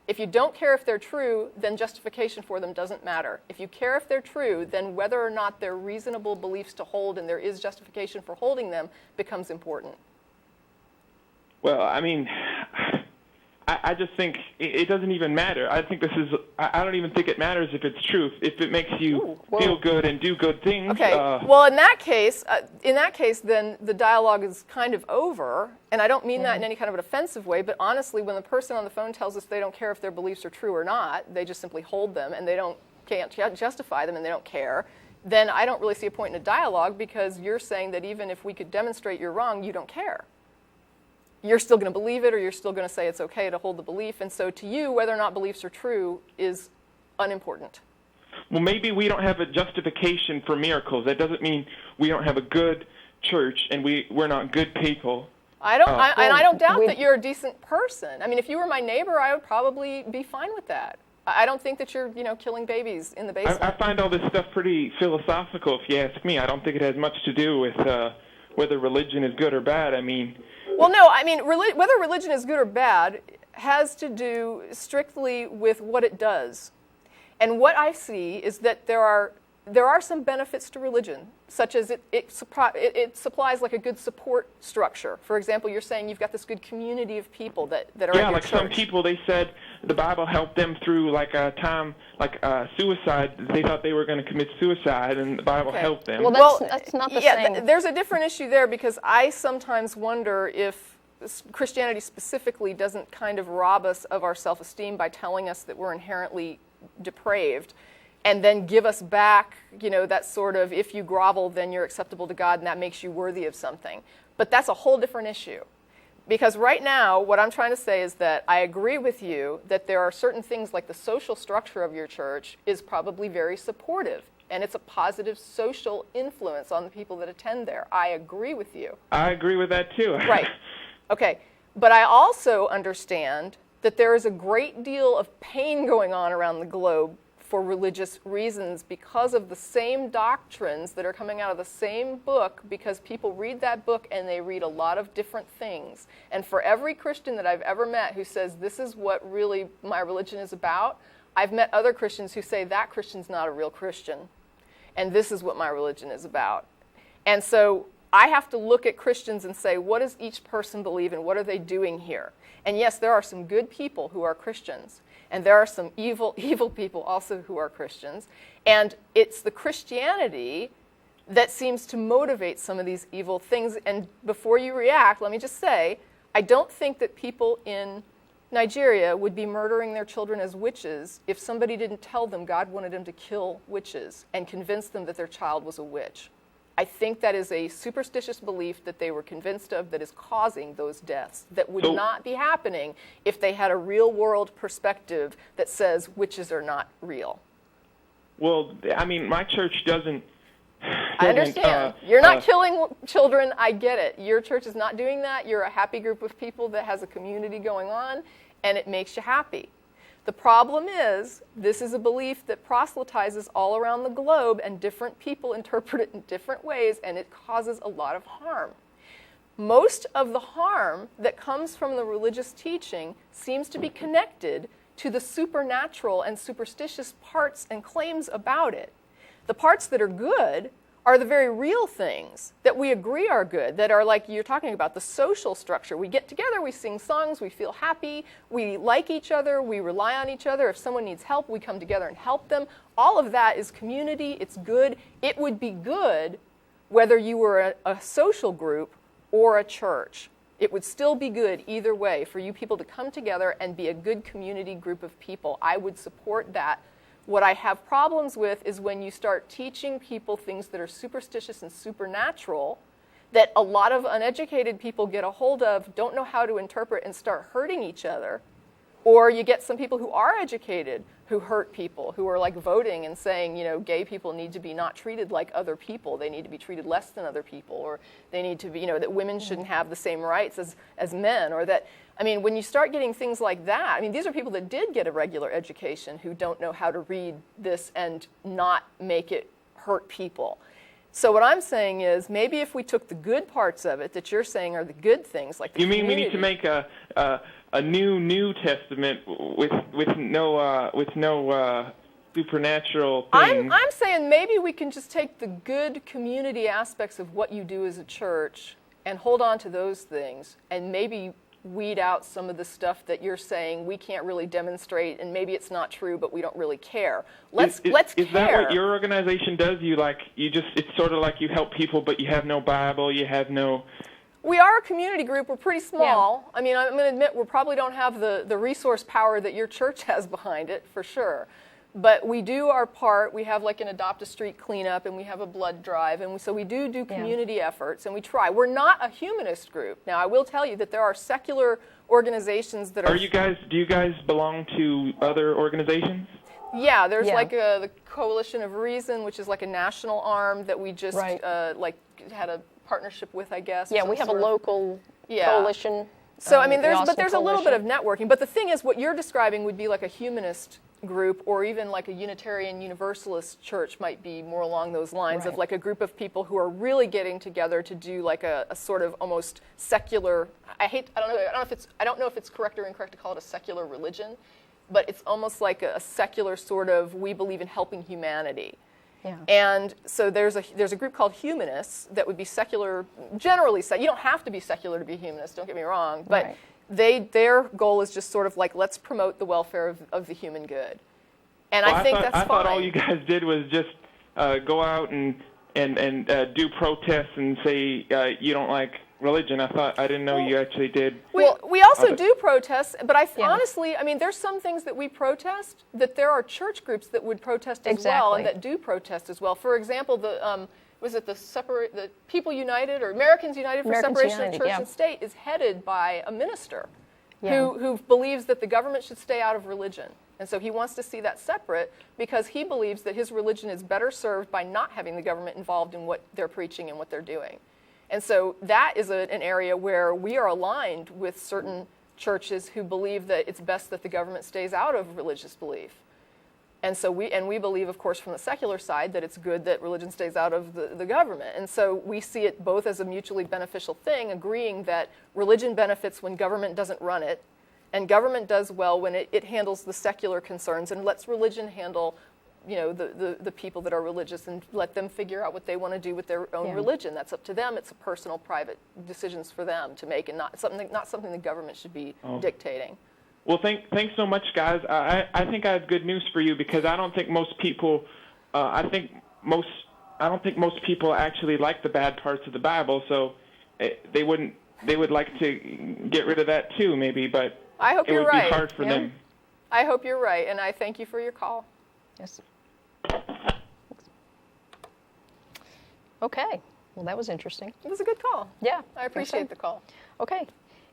If you don't care if they're true, then justification for them doesn't matter. If you care if they're true, then whether or not they're reasonable beliefs to hold and there is justification for holding them becomes important. Well, I mean, I just think it doesn't even matter. I think I don't even think it matters if it's true. If it makes you feel good and do good things. Okay. Well, in that case, then the dialogue is kind of over. And I don't mean that in any kind of an offensive way. But honestly, when the person on the phone tells us they don't care if their beliefs are true or not, they just simply hold them and they can't justify them and they don't care, then I don't really see a point in a dialogue, because you're saying that even if we could demonstrate you're wrong, you don't care. You're still going to believe it, or you're still going to say it's okay to hold the belief. And so to you, whether or not beliefs are true is unimportant. Well, maybe we don't have a justification for miracles. That doesn't mean we don't have a good church and we're not good people. I don't doubt that you're a decent person. I mean, if you were my neighbor, I would probably be fine with that. I don't think that you're, killing babies in the basement. I find all this stuff pretty philosophical, if you ask me. I don't think it has much to do with whether religion is good or bad. I mean... Well, no, I mean, whether religion is good or bad, has to do strictly with what it does. And what I see is that there are some benefits to religion, such as it supplies like a good support structure. For example, you're saying you've got this good community of people that are at your like church. Some people, they said the Bible helped them through like a time, like suicide. They thought they were going to commit suicide, and the Bible helped them. Well, that's not the same. There's a different issue there, because I sometimes wonder if Christianity specifically doesn't kind of rob us of our self-esteem by telling us that we're inherently depraved, and then give us back, that sort of, if you grovel, then you're acceptable to God, and that makes you worthy of something. But that's a whole different issue. Because right now, what I'm trying to say is that I agree with you that there are certain things, like the social structure of your church is probably very supportive, and it's a positive social influence on the people that attend there. I agree with you. I agree with that too. Right. Okay. But I also understand that there is a great deal of pain going on around the globe for religious reasons because of the same doctrines that are coming out of the same book, because people read that book and they read a lot of different things. And for every Christian that I've ever met who says, this is what really my religion is about, I've met other Christians who say, that Christian's not a real Christian, and this is what my religion is about. And so I have to look at Christians and say, what does each person believe and what are they doing here? And yes, there are some good people who are Christians, and there are some evil people also who are Christians. And it's the Christianity that seems to motivate some of these evil things. And before you react, let me just say, I don't think that people in Nigeria would be murdering their children as witches if somebody didn't tell them God wanted them to kill witches and convince them that their child was a witch. I think that is a superstitious belief that they were convinced of that is causing those deaths that would not be happening if they had a real-world perspective that says witches are not real. Well, I mean, my church doesn't. I understand. You're not killing children. I get it. Your church is not doing that. You're a happy group of people that has a community going on, and it makes you happy. The problem is, this is a belief that proselytizes all around the globe, and different people interpret it in different ways, and it causes a lot of harm. Most of the harm that comes from the religious teaching seems to be connected to the supernatural and superstitious parts and claims about it. The parts that are good are the very real things that we agree are good, that are like you're talking about, the social structure. We get together, we sing songs, we feel happy, we like each other, we rely on each other. If someone needs help, we come together and help them. All of that is community, it's good. It would be good whether you were a social group or a church. It would still be good either way for you people to come together and be a good community group of people. I would support that. What I have problems with is when you start teaching people things that are superstitious and supernatural that a lot of uneducated people get a hold of, don't know how to interpret, and start hurting each other. Or you get some people who are educated who hurt people, who are like voting and saying, gay people need to be not treated like other people. They need to be treated less than other people. Or they need to be, that women shouldn't have the same rights as men. Or that, when you start getting things like that, these are people that did get a regular education who don't know how to read this and not make it hurt people. So what I'm saying is, maybe if we took the good parts of it that you're saying are the good things, like the community. You mean we need to make a New Testament with no supernatural things? I'm saying maybe we can just take the good community aspects of what you do as a church and hold on to those things, and maybe weed out some of the stuff that you're saying we can't really demonstrate, and maybe it's not true, but we don't really care. Let's care. Is that what your organization does? It's sort of like you help people, but you have no Bible, you have no... We are a community group. We're pretty small. Yeah. I'm going to admit we probably don't have the resource power that your church has behind it, for sure. But we do our part. We have like an Adopt a Street cleanup, and we have a blood drive, and so we do community efforts, and we try. We're not a humanist group. Now, I will tell you that there are secular organizations that are... Do you guys belong to other organizations? Yeah, there's the Coalition of Reason, which is like a national arm that we just had a partnership with, I guess. Yeah, we have a local coalition. So there's a little bit of networking. But the thing is, what you're describing would be like a humanist group, or even like a Unitarian Universalist church might be more along those lines of Right. like a group of people who are really getting together to do like a sort of almost secular. I don't know if it's correct or incorrect to call it a secular religion, but it's almost like a secular sort of, we believe in helping humanity. Yeah. And so there's a group called humanists that would be secular, generally. You don't have to be secular to be humanist, don't get me wrong, but Right. their goal is just sort of like, let's promote the welfare of the human good. And Well, I think I that's thought fine. all you guys did was just go out and do protests and say you don't like religion. I didn't know you actually did. We also other- do protest, but Yeah. honestly, I mean, there's some things that we protest that there are church groups that would protest as well, and Exactly. that do protest as well. For example, the People United or Americans United for Americans Separation United, of Church yeah. and State is headed by a minister Yeah. who believes that the government should stay out of religion. And so he wants to see that separate because he believes that his religion is better served by not having the government involved in what they're preaching and what they're doing. And so that is an area where we are aligned with certain churches who believe that it's best that the government stays out of religious belief. And so we believe, of course, from the secular side, that it's good that religion stays out of the government. And so we see it both as a mutually beneficial thing, agreeing that religion benefits when government doesn't run it, and government does well when it handles the secular concerns and lets religion handle, the people that are religious and let them figure out what they want to do with their own Yeah. religion. That's up to them. It's a personal, private decisions for them to make, and not something the government should be dictating. Well, thanks so much, guys. I think I have good news for you because I don't think most people. I don't think most people actually like the bad parts of the Bible, so they would like to get rid of that too, maybe. But I hope it you're would right. be hard for Yeah. them. I hope you're right, and I thank you for your call. Yes. Okay. Well, that was interesting. It was a good call. Yeah. I appreciate the call. Okay.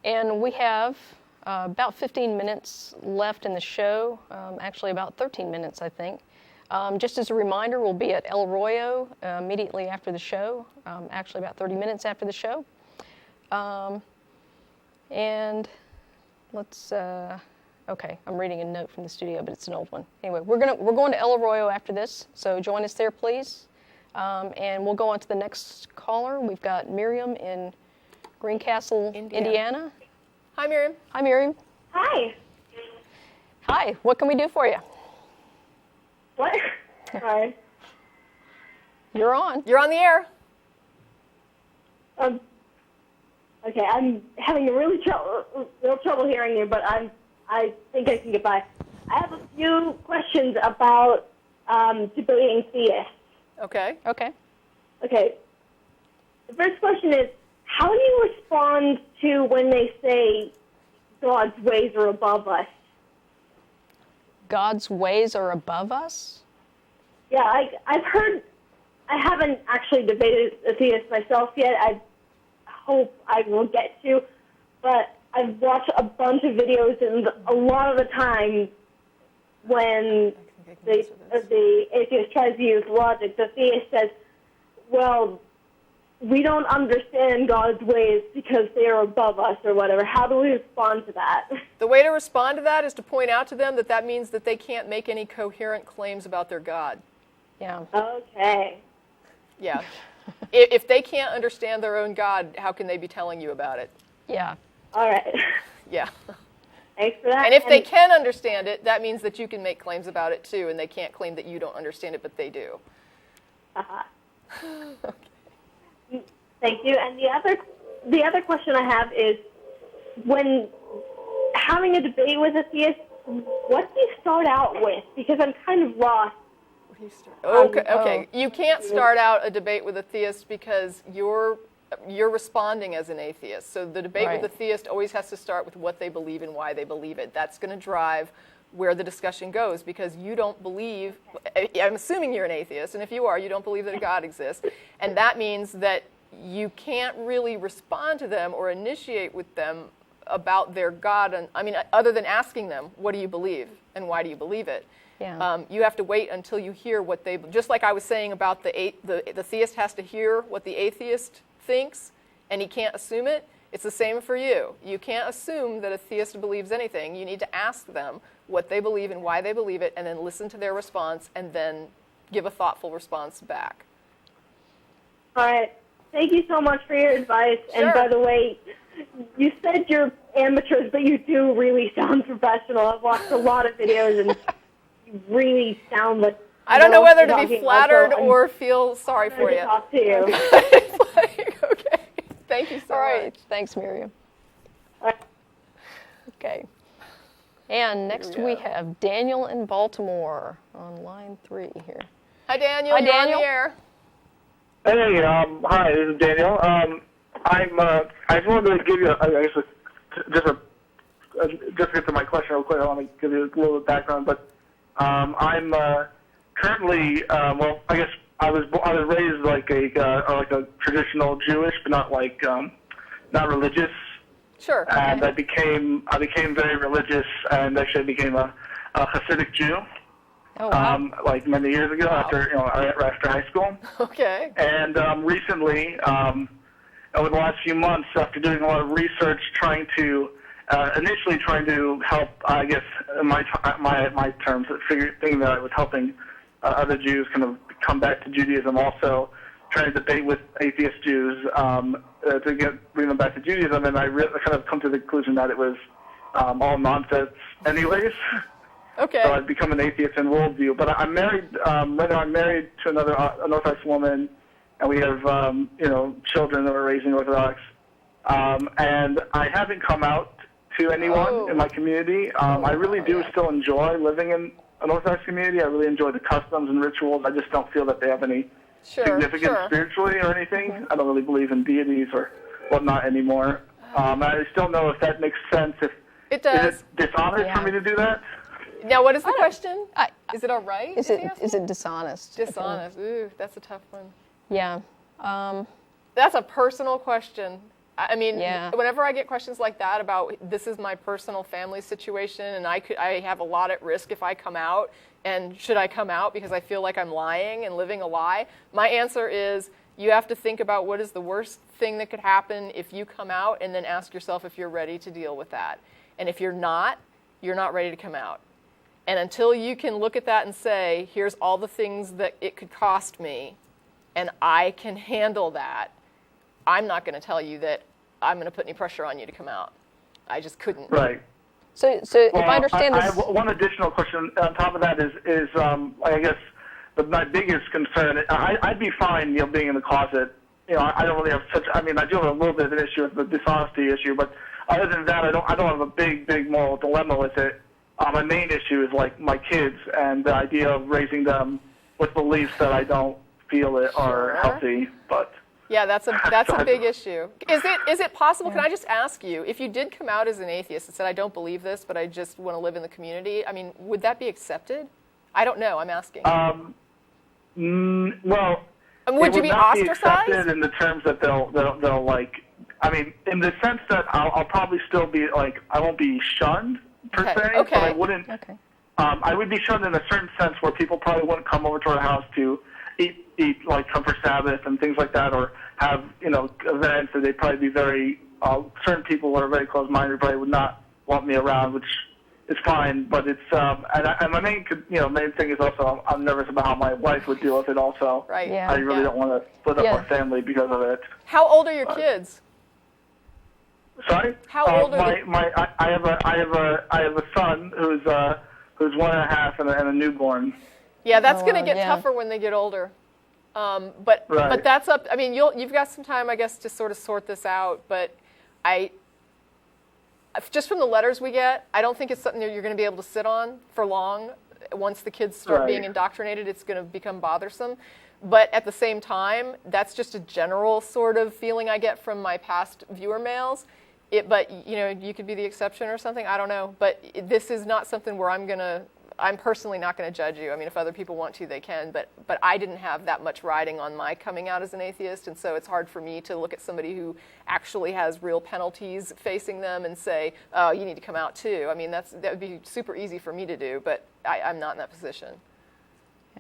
And we have about 15 minutes left in the show, actually about 13 minutes, I think. Just as a reminder, we'll be at El Royo immediately after the show, actually about 30 minutes after the show. And let's, okay, I'm reading a note from the studio, but it's an old one. Anyway, we're going to El Arroyo after this, so join us there, please. And we'll go on to the next caller. We've got Miriam in Greencastle, Indiana. Hi, Miriam. Hi, Miriam. Hi. Hi, what can we do for you? What? Hi. You're on. You're on the air. Okay, I'm having a real trouble hearing you, but I think I can get by. I have a few questions about debating theists. Okay. Okay. Okay. The first question is, how do you respond to when they say God's ways are above us? God's ways are above us? Yeah, I've heard. I haven't actually debated a theist myself yet. I hope I will get to, but I've watched a bunch of videos, and a lot of the time, when the atheist tries to use logic, the theist says, "Well, we don't understand God's ways because they are above us," or whatever. How do we respond to that? The way to respond to that is to point out to them that means that they can't make any coherent claims about their God. Yeah. Okay. Yeah. If they can't understand their own God, how can they be telling you about it? Yeah. All right. Yeah. Thanks for that. And if they can understand it, that means that you can make claims about it too, and they can't claim that you don't understand it, but they do. Thank you. And the other question I have is, when having a debate with a theist, what do you start out with? Because I'm kind of lost. Okay. You can't start out a debate with a theist because you're responding as an atheist. So the debate with a theist always has to start with what they believe and why they believe it. That's going to drive where the discussion goes, because you don't believe, I'm assuming you're an atheist, and if you are, you don't believe that a God exists. And that means that you can't really respond to them or initiate with them about their God. And I mean, other than asking them, what do you believe and why do you believe it? Yeah. You have to wait until you hear what they, just like I was saying about the theist has to hear what the atheist thinks, and he can't assume it. It's the same for you. You can't assume that a theist believes anything. You need to ask them what they believe and why they believe it, and then listen to their response, and then give a thoughtful response back. All right. Thank you so much for your advice. Sure. And by the way, you said you're amateurs, but you do really sound professional. I've watched a lot of videos, and you really sound like... I don't know whether to be talking flattered also. or feel sorry for I'm you. to talk to you. Okay. Thank you so All right. much. Thanks, Miriam. All right. Okay. And next we have Daniel in Baltimore on line 3 here. Hi, Daniel. Hi, You're Daniel. on the air. Hey, hi, this is Daniel. I just wanted to give you, just get to my question real quick. I want to give you a little bit of background, but I'm currently, well, I guess I was raised like a traditional Jewish, but not like not religious. Sure. And I became very religious, and actually became a Hasidic Jew. Oh, wow. Like many years ago, after high school. Okay. And recently, over the last few months, after doing a lot of research, initially trying to help, I guess, in my terms, thinking that I was helping other Jews kind of come back to Judaism. Also, trying to debate with atheist Jews to bring them back to Judaism, and I kind of come to the conclusion that it was all nonsense, anyways. Okay. So I've become an atheist in worldview. But I'm married. Right now, I'm married to an Orthodox woman, and we have children that we're raising Orthodox. And I haven't come out to anyone in my community. I really do still enjoy living in an Orthodox community. I really enjoy the customs and rituals. I just don't feel that they have any significance spiritually or anything. I don't really believe in deities or whatnot anymore. I still know if that makes sense. It does. Is it dishonest for me to do that? Now, what is the question? Is it all right? Is it dishonest? Dishonest. Ooh, that's a tough one. Yeah. That's a personal question. I mean, Yeah. whenever I get questions like that about this is my personal family situation, and I have a lot at risk if I come out, and should I come out because I feel like I'm lying and living a lie? My answer is you have to think about what is the worst thing that could happen if you come out, and then ask yourself if you're ready to deal with that. And if you're not ready to come out. And until you can look at that and say, here's all the things that it could cost me, and I can handle that, I'm not going to tell you that I'm going to put any pressure on you to come out. I just couldn't. Right. So if I understand I this... have one additional question on top of that is I guess my biggest concern, I'd be fine, being in the closet. I don't really have I do have a little bit of an issue with the dishonesty issue, but other than that, I don't have a big moral dilemma with it. My main issue is like my kids and the idea of raising them with beliefs that I don't feel are healthy. But yeah, that's a big issue. Is it possible? Can I just ask you, if you did come out as an atheist and said, I don't believe this, but I just want to live in the community? I mean, would that be accepted? I don't know. I'm asking. Well, would you be ostracized? Accepted in the terms that they'll like. I mean, in the sense that I'll probably still be like, I won't be shunned per se, but I wouldn't. Okay. I would be shunned in a certain sense where people probably wouldn't come over to our house to eat like come for Sabbath and things like that, or have events. That they'd probably be very certain people who are very close-minded probably would not want me around, which is fine. But it's and my main thing is also I'm nervous about how my wife would deal with it also. Right. Yeah. I really don't want to split up our family because of it. How old are your kids? Sorry? How old are they? I have a son who's 1.5 and a newborn. Yeah, that's going to get tougher when they get older. But that's up. I mean, you've got some time, I guess, to sort of sort this out. But just from the letters we get, I don't think it's something that you're going to be able to sit on for long. Once the kids start being indoctrinated, it's going to become bothersome. But at the same time, that's just a general sort of feeling I get from my past viewer mails. But you could be the exception or something. I don't know. But this is not something where I'm personally not going to judge you. I mean, if other people want to, they can. But I didn't have that much riding on my coming out as an atheist, and so it's hard for me to look at somebody who actually has real penalties facing them and say, oh, you need to come out too. I mean, that would be super easy for me to do, but I'm not in that position.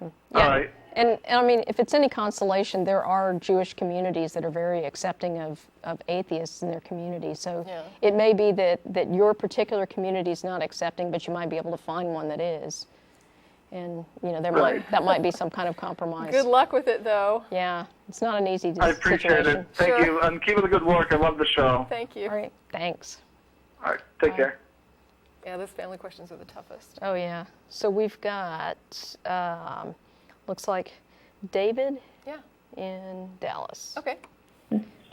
Yeah. All right. And I mean, if it's any consolation, there are Jewish communities that are very accepting of atheists in their community. So it may be that your particular community is not accepting, but you might be able to find one that is. And, you know, that might be some kind of compromise. Good luck with it, though. Yeah, it's not an easy situation. I appreciate it. Thank you. And keep up the good work. I love the show. Thank you. All right, thanks. All right. Take care. Yeah, those family questions are the toughest. Oh, yeah. So we've got, looks like David in Dallas. Okay.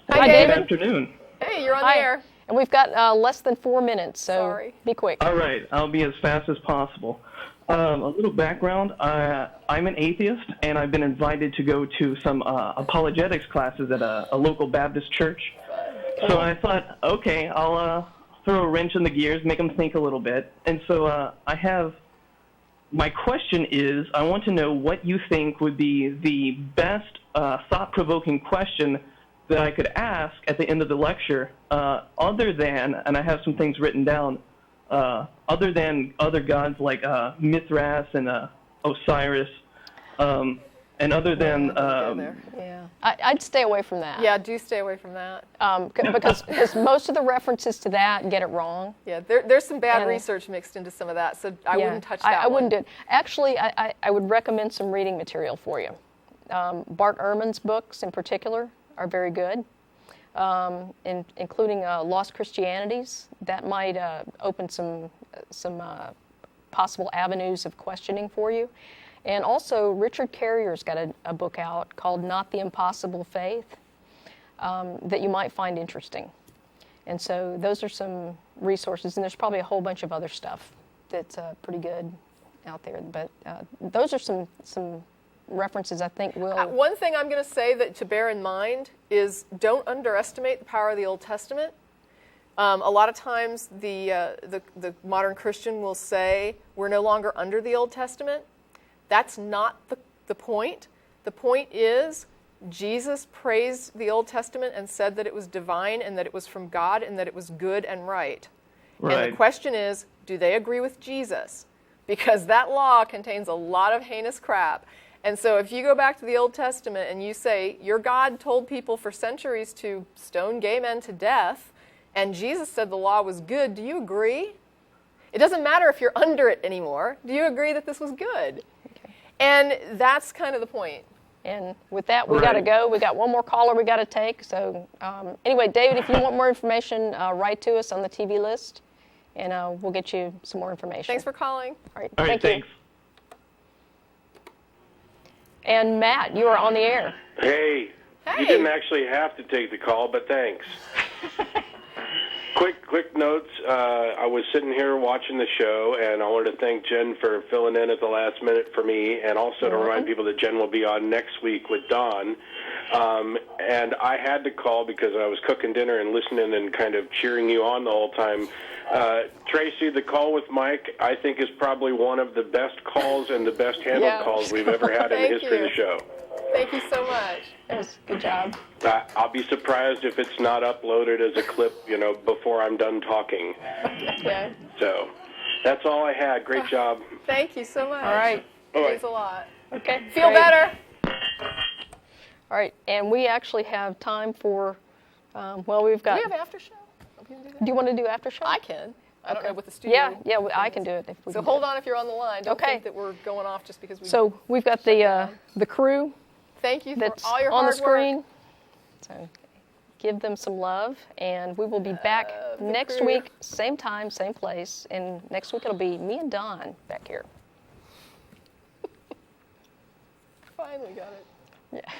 Hi, David. Good afternoon. Hey, you're on Hi. the air. And we've got less than 4 minutes, so Sorry. be quick. All right, I'll be as fast as possible. A little background, I'm an atheist, and I've been invited to go to some apologetics classes at a local Baptist church. So I thought, okay, I'll throw a wrench in the gears, make them think a little bit. And so my question is, I want to know what you think would be the best thought-provoking question that I could ask at the end of the lecture, other than, and I have some things written down, other than other gods like Mithras and Osiris, and other than... Yeah, I'd stay away from that. Yeah, do stay away from that. Because most of the references to that get it wrong. Yeah, there's some bad research mixed into some of that, so I wouldn't touch that I wouldn't do it. Actually, I would recommend some reading material for you. Bart Ehrman's books in particular are very good, including Lost Christianities. That might open some possible avenues of questioning for you. And also, Richard Carrier's got a book out called Not the Impossible Faith that you might find interesting. And so those are some resources, and there's probably a whole bunch of other stuff that's pretty good out there. But those are some references I think will... One thing I'm going to say that to bear in mind is don't underestimate the power of the Old Testament. A lot of times the modern Christian will say we're no longer under the Old Testament. That's not the point. The point is Jesus praised the Old Testament and said that it was divine and that it was from God and that it was good and right. And the question is, do they agree with Jesus? Because that law contains a lot of heinous crap. And so if you go back to the Old Testament and you say, your God told people for centuries to stone gay men to death, and Jesus said the law was good, do you agree? It doesn't matter if you're under it anymore. Do you agree that this was good? Okay. And that's kind of the point. And with that, we got to go. We got one more caller we got to take. So anyway, David, if you want more information, write to us on the TV list, and we'll get you some more information. Thanks for calling. All right, All right, thanks. You. And Matt, you are on the air. Hey, you didn't actually have to take the call, but thanks. Quick notes. I was sitting here watching the show, and I wanted to thank Jen for filling in at the last minute for me, and also to remind people that Jen will be on next week with Dawn. And I had to call because I was cooking dinner and listening and kind of cheering you on the whole time. Tracie, the call with Mike, I think, is probably one of the best calls and the best handled calls we've ever had in the history of the show. Thank you so much. Good job. I'll be surprised if it's not uploaded as a clip, before I'm done talking. Okay. So that's all I had. Great job. Thank you so much. All right. Thanks a lot. Okay. Feel better. All right, and we actually have time for, we've got... Do we have after show? Do you want to do after show? I can. I don't know what the studio... Yeah, I can do it. If we so hold on if you're on the line. Don't think that we're going off just because we... So we've got the crew... Thank you for that's all your on hard the screen. work. So give them some love, and we will be back next crew. week, same time, same place, and next week it'll be me and Don back here. Finally got it. Yeah.